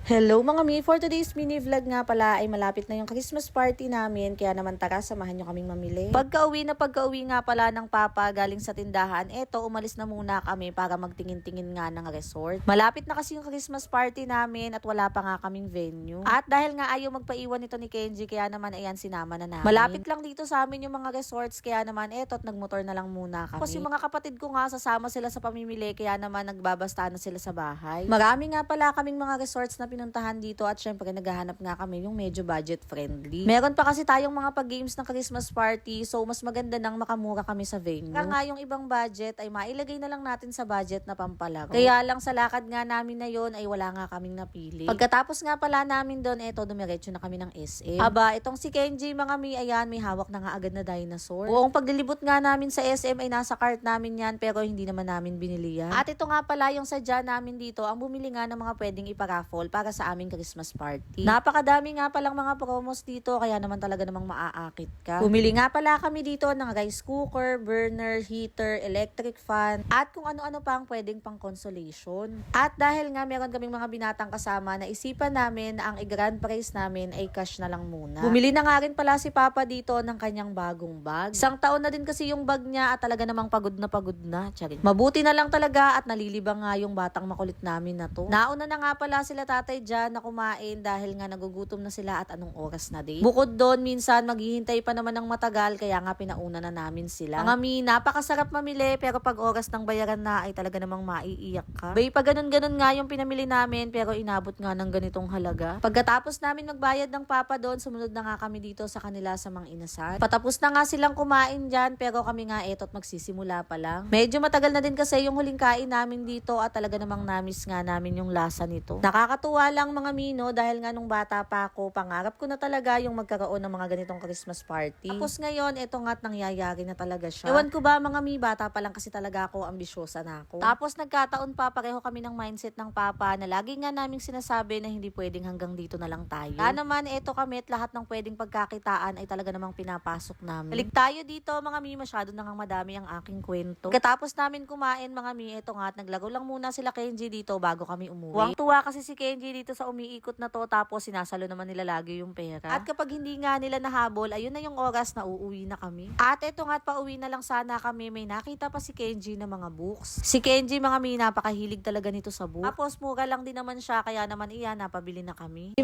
Hello mga mi, for today's mini vlog nga pala ay malapit na yung Christmas party namin, kaya naman tara samahan nyo kaming mamili. Pagka-uwi nga pala ng papa galing sa tindahan, eto umalis na muna kami para magtingin-tingin nga ng resort. Malapit na kasi yung Christmas party namin at wala pa nga kaming venue. At dahil nga ayaw magpaiwan ito ni Kenji, kaya naman ayan sinama na namin. Malapit lang dito sa amin yung mga resorts, kaya naman eto at nagmotor na lang muna kami. Tapos yung mga kapatid ko nga sasama sila sa pamimili, kaya naman nagbabasta na sila sa bahay. Marami nga pala kaming mga resorts na pinuntahan dito at syempre naghahanap nga kami yung medyo budget friendly. Meron pa kasi tayong mga pag-games ng Christmas party, so mas maganda nang makamura kami sa venue. Kaya nga yung ibang budget ay mailagay na lang natin sa budget na pampalaro. Kaya lang sa lakad nga namin na yon ay wala nga kaming napili. Pagkatapos nga pala namin doon, eto dumiretso na kami ng SM. Aba, itong si Kenji mga mi, ayan may hawak na nga agad na dinosaur. Buong paglilibot nga namin sa SM ay nasa cart namin yan, pero hindi naman namin binili yan. At ito nga pala yung sadya namin dito, ang bumili nga ng mga pwedeng iparaffle para sa aming Christmas party. Napakadami nga palang mga promos dito, kaya naman talaga namang maaakit ka. Bumili nga pala kami dito ng rice cooker, burner, heater, electric fan, at kung ano-ano pang pwedeng pang consolation. At dahil nga meron kaming mga binatang kasama, naisipan namin na ang i-grand prize namin ay cash na lang muna. Bumili na nga rin pala si Papa dito ng kanyang bagong bag. Isang taon na din kasi yung bag niya at talaga namang pagod na. Charing. Mabuti na lang talaga at nalilibang nga yung batang makulit namin na to. Nauna na nga pala sila tatay dyan na kumain dahil nga nagugutom na sila at anong oras na din. Bukod doon, minsan maghihintay pa naman ng matagal, kaya nga pinauna na namin sila. Mga mi, napakasarap mamili, pero pag oras ng bayaran na ay talaga namang maiiyak ka. Bay, pa ganun-ganun nga yung pinamili namin, pero inabot nga ng ganitong halaga. Pagkatapos namin magbayad ng papa doon, sumunod na nga kami dito sa kanila sa Mang Inasal. Patapos na nga silang kumain dyan, pero kami nga etot magsisimula pa lang. Medyo matagal na din kasi yung huling kain namin dito at talaga namang namiss nga namin yung lasa nito. Nakakatuwa lang mga mino dahil nga nung bata pa ako, pangarap ko na talaga yung magkaroon ng mga ganitong Christmas party. Tapos ngayon, eto nga't nangyayari na talaga siya. Ewan ko ba mga mi, bata pa lang kasi talaga ako, ambisyosa na ako. Tapos nagkataon pa, pareho kami ng mindset ng papa na lagi nga naming sinasabi na hindi pwedeng hanggang dito na lang tayo. Kaya naman, eto kami at lahat ng pwedeng pagkakitaan ay talaga namang pinapasok namin. Balik tayo dito mga mi, masyado na ngang madami ang aking kwento. Pagkatapos namin kumain mga mi, eto nga at naglaro lang muna sila Kenji dito bago kami umuwi. Tuwang-tuwa kasi si Kenji dito sa umiikot na to, tapos sinasalo naman nila lagi yung pera. At kapag hindi nga nila nahabol, ayun na yung oras na uuwi na kami. At eto nga at pauwi na lang sana kami, may nakita pa si Kenji na mga books. Si Kenji mga mi, napakahilig talaga nito sa book. Tapos mura lang din naman siya, kaya naman iyan, napabili na kami.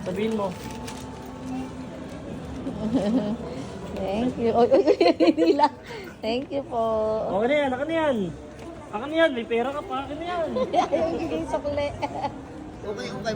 Sabihin mo. Thank you. Oy, hindi lang. Thank you po. Okay na yan, akin na yan. Akin na yan, may pera ka pa, akin na yan. Ayaw yung sukli. Okay,